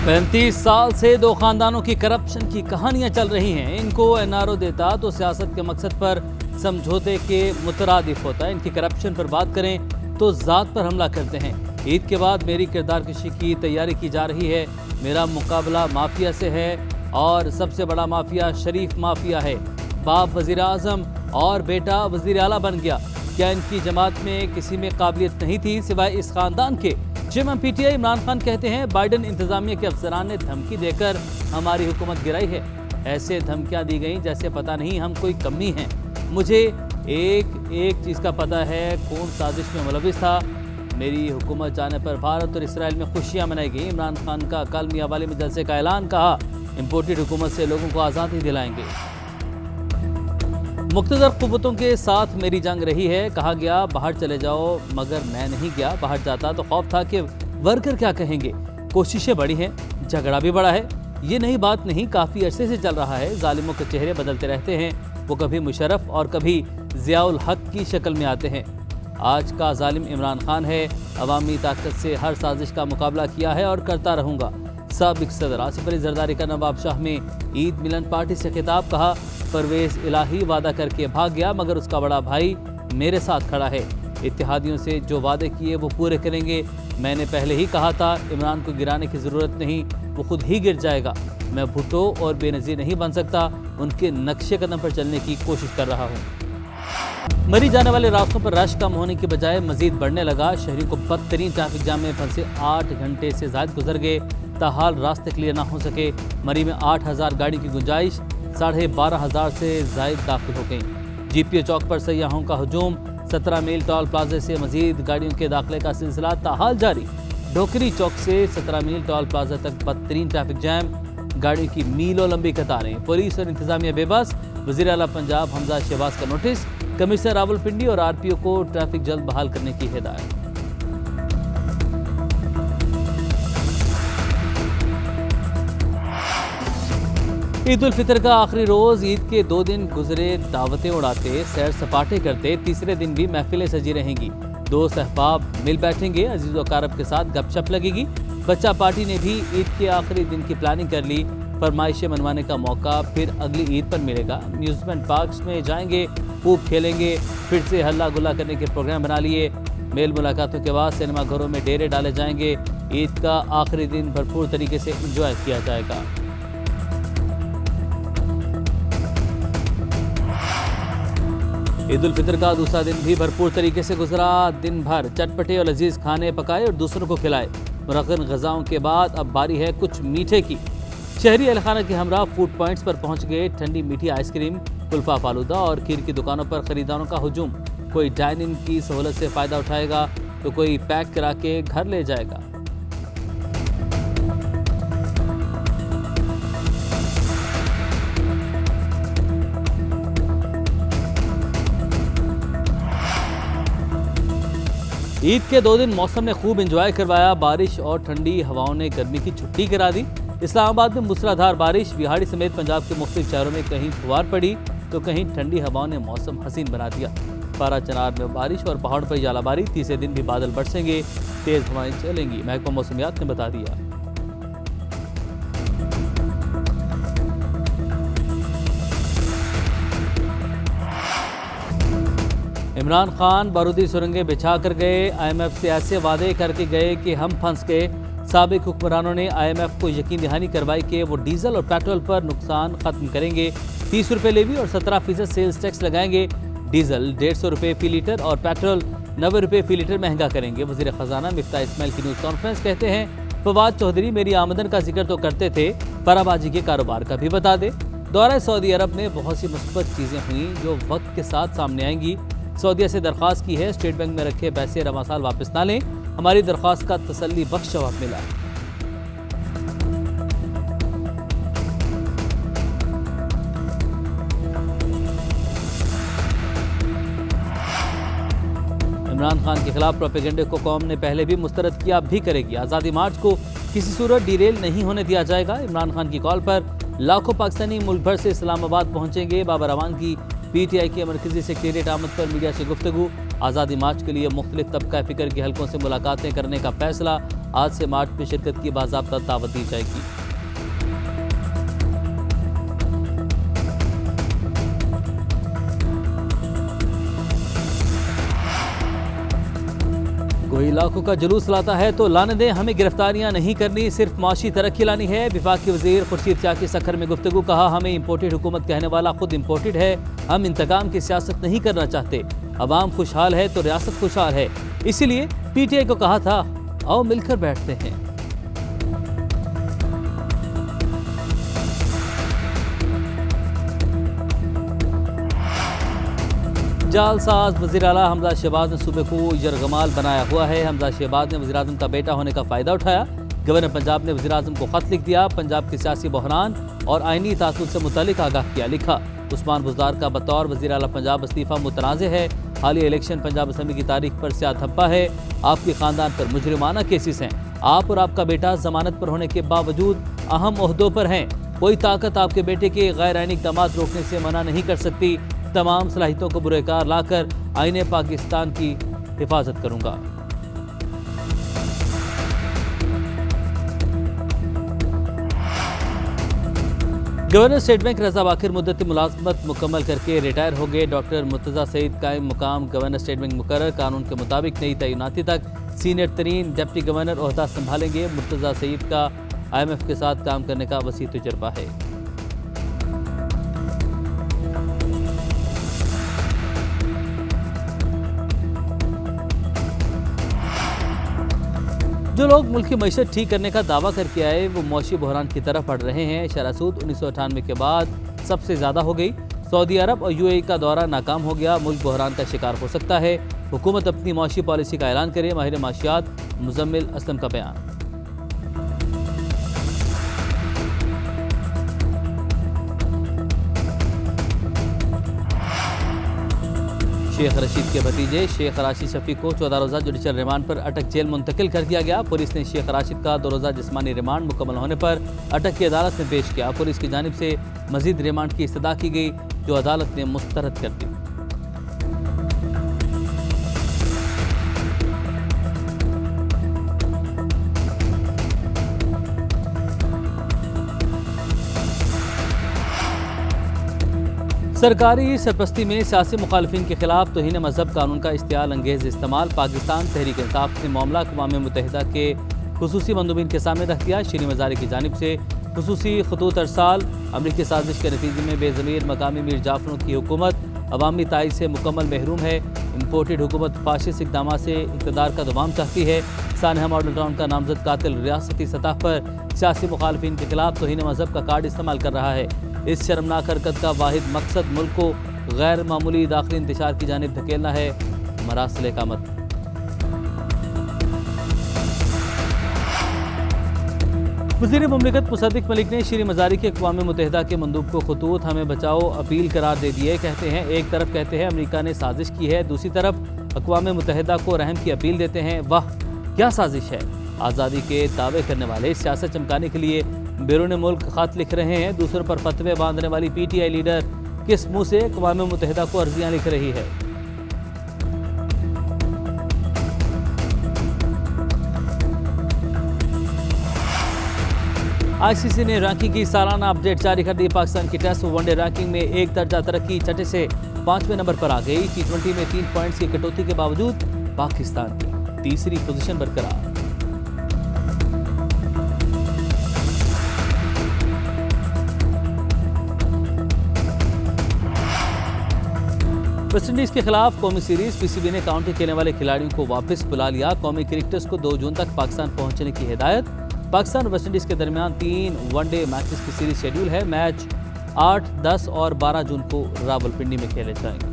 35 साल से दो खानदानों की करप्शन की कहानियां चल रही हैं। इनको एनआरओ देता तो सियासत के मकसद पर समझौते के मुतरादिफ होता है। इनकी करप्शन पर बात करें तो जात पर हमला करते हैं। ईद के बाद मेरी किरदार कशी की तैयारी की जा रही है। मेरा मुकाबला माफिया से है और सबसे बड़ा माफिया शरीफ माफिया है। बाप वजीर आजम और बेटा वजीर आला बन गया। क्या इनकी जमात में किसी में काबिलियत नहीं थी सिवाय इस खानदान के? चेयरमैन पीटीआई इमरान खान कहते हैं बाइडन इंतजामिया के अफसरान ने धमकी देकर हमारी हुकूमत गिराई है। ऐसे धमकियां दी गई जैसे पता नहीं हम कोई कमी हैं। मुझे एक चीज़ का पता है, कौन साजिश में मुलविस था। मेरी हुकूमत जाने पर भारत और इसराइल में खुशियां मनाई गई। इमरान खान का कल मियावाली में जलसे का ऐलान, कहा इम्पोर्टेड हुकूमत से लोगों को आज़ादी दिलाएंगे। मुख्तदर क़ुव्वतों के साथ मेरी जंग रही है। कहा गया बाहर चले जाओ, मगर मैं नहीं गया। बाहर जाता तो खौफ था कि वर्कर क्या कहेंगे। कोशिशें बड़ी हैं, झगड़ा भी बड़ा है। ये नई बात नहीं, काफ़ी अरसे से चल रहा है। जालिमों के चेहरे बदलते रहते हैं। वो कभी मुशर्रफ और कभी ज़ियाउल हक की शक्ल में आते हैं। आज का जालिम इमरान खान है। अवामी ताकत से हर साजिश का मुकाबला किया है और करता रहूँगा। साबिक सदर आसिफ अली जरदारी का नवाब शाह में ईद मिलन पार्टी से खिताब, कहा परवेज इलाही वादा करके भाग गया मगर उसका बड़ा भाई मेरे साथ खड़ा है। इत्तेहादियों से जो वादे किए वो पूरे करेंगे। मैंने पहले ही कहा था इमरान को गिराने की ज़रूरत नहीं, वो खुद ही गिर जाएगा। मैं भुट्टो और बेनज़ीर नहीं बन सकता। उनके नक्शे कदम पर चलने की कोशिश कर रहा हूँ। मरी जाने वाले रास्तों पर रश कम होने की बजाय मजीद बढ़ने लगा। शहरियों को बदतरीन ट्रैफिक जाम में फंसे 8 घंटे से ज़ायद गुजर गए। ताहाल रास्ते क्लियर ना हो सके। मरी में 8000 गाड़ी की गुंजाइश, 12,500 से जायद दाखिल हो गई। जीपीओ चौक पर सयाहों का हजूम। 17 मील टोल प्लाजा से मजीद गाड़ियों के दाखिले का सिलसिला ताहाल जारी। ढोकरी चौक से 17 मील टोल प्लाजा तक बदतरीन ट्रैफिक जैम, गाड़ियों की मीलों लंबी कतारें। पुलिस और इंतजामिया बेबस। वज़ीर आला पंजाब हमजा शहबाज का नोटिस। कमिश्नर रावलपिंडी और आरपीओ को ट्रैफिक जल्द बहाल करने की हिदायत। ईद उल फितर का आखिरी रोज, ईद के 2 दिन गुजरे दावतें उड़ाते, सैर सपाटे करते। तीसरे दिन भी महफिलें सजी रहेंगी। दोस्त अहबाब मिल बैठेंगे, अजीज व कारब के साथ गपशप लगेगी। बच्चा पार्टी ने भी ईद के आखिरी दिन की प्लानिंग कर ली। फरमाइशें मनवाने का मौका फिर अगली ईद पर मिलेगा। अम्यूजमेंट पार्क्स में जाएंगे, खूब खेलेंगे। फिर से हल्ला गुल्ला करने के प्रोग्राम बना लिए। मेल मुलाकातों के बाद सिनेमा घरों में डेरे डाले जाएंगे। ईद का आखिरी दिन भरपूर तरीके से इंजॉय किया जाएगा। ईद उल फितर का दूसरा दिन भी भरपूर तरीके से गुजरा। दिन भर चटपटे और लजीज खाने पकाए और दूसरों को खिलाए। मुरक्कन ग़ज़ाओं के बाद अब बारी है कुछ मीठे की। शहरी अहलखाना के हमरा फूड पॉइंट्स पर पहुंच गए। ठंडी मीठी आइसक्रीम, कुल्फा, फालूदा और खीर की दुकानों पर खरीदारों का हुजूम। कोई डाइन इन की सहूलत से फ़ायदा उठाएगा तो कोई पैक करा के घर ले जाएगा। ईद के 2 दिन मौसम ने खूब एंजॉय करवाया। बारिश और ठंडी हवाओं ने गर्मी की छुट्टी करा दी। इस्लामाबाद में मूसलाधार बारिश, बिहाड़ी समेत पंजाब के मुख्तलिफ शहरों में कहीं फुहार पड़ी तो कहीं ठंडी हवाओं ने मौसम हसीन बना दिया। पारा चनार में बारिश और पहाड़ पर जालाबारी। तीसरे दिन भी बादल बरसेंगे, तेज हवाएं चलेंगी, महकमा मौसमियात ने बता दिया। इमरान खान बारूदी सुरंगें बिछा कर गए। IMF से ऐसे वादे करके गए कि हम फंस गए। साबिक हुक्मरानों ने IMF को यकीन दहानी करवाई कि वो डीजल और पेट्रोल पर नुकसान खत्म करेंगे। 30 रुपये लेवी और 17% सेल्स टैक्स लगाएंगे। डीजल 150 रुपये फी लीटर और पेट्रोल 90 रुपये फी लीटर महंगा करेंगे। वज़ीर ख़जाना मिफ्ता इस्माइल की न्यूज़ कॉन्फ्रेंस, कहते हैं फवाद चौधरी मेरी आमदन का जिक्र तो करते थे, पराबाजी के कारोबार का भी बता दे। दौरा सऊदी अरब में बहुत सी मुस्बत चीज़ें हुई जो वक्त के साथ सामने आएंगी। सऊदीया से दरख्वास्त की है स्टेट बैंक में रखे पैसे रवा साल वापस ना लें। हमारी दरख्वास्त का तसल्ली बख्श जवाब मिला। इमरान खान के खिलाफ प्रोपेगेंडे को कौम ने पहले भी मुस्तरद किया, अब भी करेगी। आज़ादी मार्च को किसी सूरत डिरेल नहीं होने दिया जाएगा। इमरान खान की कॉल पर लाखों पाकिस्तानी मुल्क भर से इस्लामाबाद पहुंचेंगे। बाबर अवान की पीटीआई के मरकजी सेक्रेटरीट आमद पर मीडिया से गुफ्तगू। आज़ादी मार्च के लिए मुख्तलिफ तबका फ़िक्र के हलकों से मुलाकातें करने का फैसला। आज से मार्च में शिरकत की बाज़ाब्ता दावत दी जाएगी। कोई लाखों का जुलूस लाता है तो लाने दें, हमें गिरफ्तारियां नहीं करनी, सिर्फ माशी तरक्की लानी है। विभाग के वजीर खुर्शीद चाकी सखर में गुफ्तगू। कहा, हमें इम्पोर्टेड हुकूमत कहने वाला खुद इम्पोर्टेड है। हम इंतकाम की सियासत नहीं करना चाहते। अवाम खुशहाल है तो रियासत खुशहाल है, इसीलिए पीटीआई को कहा था आओ मिलकर बैठते हैं। जालसाज वज़ीर आला हमजा शहबाज ने सूबे को यरगमाल बनाया हुआ है। हमजा शहबाज ने वज़ीर आज़म का बेटा होने का फ़ायदा उठाया। गवर्नर पंजाब ने वज़ीर आज़म को ख़त लिख दिया। पंजाब के सियासी बहरान और आइनी तासुब से मुतालिक आगाह किया। लिखा, उस्मान बुज़दार का बतौर वज़ीर आला पंजाब इस्तीफ़ा मुतनाज़ है। हालिया इलेक्शन पंजाब असम्बली की तारीख पर स्याह धब्बा है। आपके ख़ानदान पर मुजरिमाना केसेस हैं। आप और आपका बेटा ज़मानत पर होने के बावजूद अहम ओहदों पर हैं। कोई ताकत आपके बेटे के गैर आइनी इक़दामात रोकने से मना नहीं कर सकती। तमाम सलाहियतों को बुरेकार लाकर आईने पाकिस्तान की हिफाजत करूंगा। गवर्नर स्टेट बैंक रजा बाकिर मुद्दती मुलाजमत मुकम्मल करके रिटायर हो गए। डॉक्टर मुर्तज़ा सईद कायम मुकाम गवर्नर स्टेट बैंक मुकर्रर। कानून के मुताबिक नई तैनाती तक सीनियर तरीन डिप्टी गवर्नर ओहदा संभालेंगे। मुर्तज़ा सईद का IMF के साथ काम करने का वसी तजुर्बा है। जो लोग मुल्क की मईशत ठीक करने का दावा करके आए वो मौशी बहरान की तरफ बढ़ रहे हैं। शरह सूद 1998 के बाद सबसे ज़्यादा हो गई। सऊदी अरब और UAE का दौरा नाकाम हो गया। मुल्क बहरान का शिकार हो सकता है। हुकूमत अपनी मौशी पॉलिसी का ऐलान करे। माहिर माशियात मुजम्मिल असलम का बयान। शेख रशीद के भतीजे शेख राशिद शफीक को 14 रोज़ा जुडिशल रिमांड पर अटक जेल मुंतकिल कर दिया गया। पुलिस ने शेख राशिद का 2 रोज़ा जिस्मानी रिमांड मुकम्मल होने पर अटक की अदालत में पेश किया। पुलिस की जानिब से मजीद रिमांड की इस्तदा की गई, जो अदालत ने मुस्तरद कर दी। सरकारी सरपरस्ती में सियासी मुखालिफिन के खिलाफ तौहीन मजहब कानून का इश्तियाल अंगेज इस्तेमाल। पाकिस्तान तहरीक इंसाफ ने मामला अक़वाम मुत्तहिदा के खुसूसी मंदूबिन के सामने रख दिया। शीरी मज़ारी की जानिब से खुसूसी खतूत अरसाल। अमरीकी साजिश के नतीजे में बेज़मीर मकामी मीर जाफरों की हुकूमत अवामी ताइद से मुकम्मल महरूम है। इम्पोर्टेड हुकूमत फाशिस्ट इक़दामात से इक़्तिदार का दवाम चाहती है। सानहा मॉडल टाउन का नामजद कातिल रियासती सतह पर सियासी मुखालिफिन के खिलाफ तौहीन मजहब का कार्ड इस्तेमाल कर रहा है। इस शर्मनाक हरकत का वाहिद मकसद मुल्क को गैर मामूली दाखिली इंतशार की जानिब धकेलना है। मरासिल कामत। वज़ीर मुमलिकत मुसद्दिक मलिक ने शीरी मज़ारी के अक़वाम मुत्तहिदा के मंदूब को खतूत हमें बचाओ अपील करार दे दिए। कहते हैं एक तरफ कहते हैं अमेरिका ने साजिश की है, दूसरी तरफ अक़वाम मुत्तहिदा को रहम की अपील देते हैं। वाह क्या साजिश है। आज़ादी के दावे करने वाले सियासत चमकाने के लिए बैरून मुल्क खत लिख रहे हैं। दूसरों पर फतवे बांधने वाली PTI लीडर किस मुंह से अक़वाम मुत्तहिदा को अर्जियां लिख रही है। ICC ने रैंकिंग की सालाना अपडेट जारी कर दी। पाकिस्तान की टेस्ट वनडे रैंकिंग में एक दर्जा तरक्की, छठे से 5वें नंबर पर आ गई। T20 में 3 पॉइंट्स की कटौती के बावजूद पाकिस्तान की तीसरी पोजीशन बरकरार। वेस्टइंडीज के खिलाफ कौमी सीरीज PCB ने काउंटी खेलने वाले खिलाड़ियों को वापस बुला लिया। कौमी क्रिकेटर्स को 2 जून तक पाकिस्तान पहुंचने की हिदायत। पाकिस्तान और वेस्टइंडीज के दरमियान 3 वनडे मैचेस की सीरीज शेड्यूल है। मैच 8, 10 और 12 जून को रावलपिंडी में खेले जाएंगे।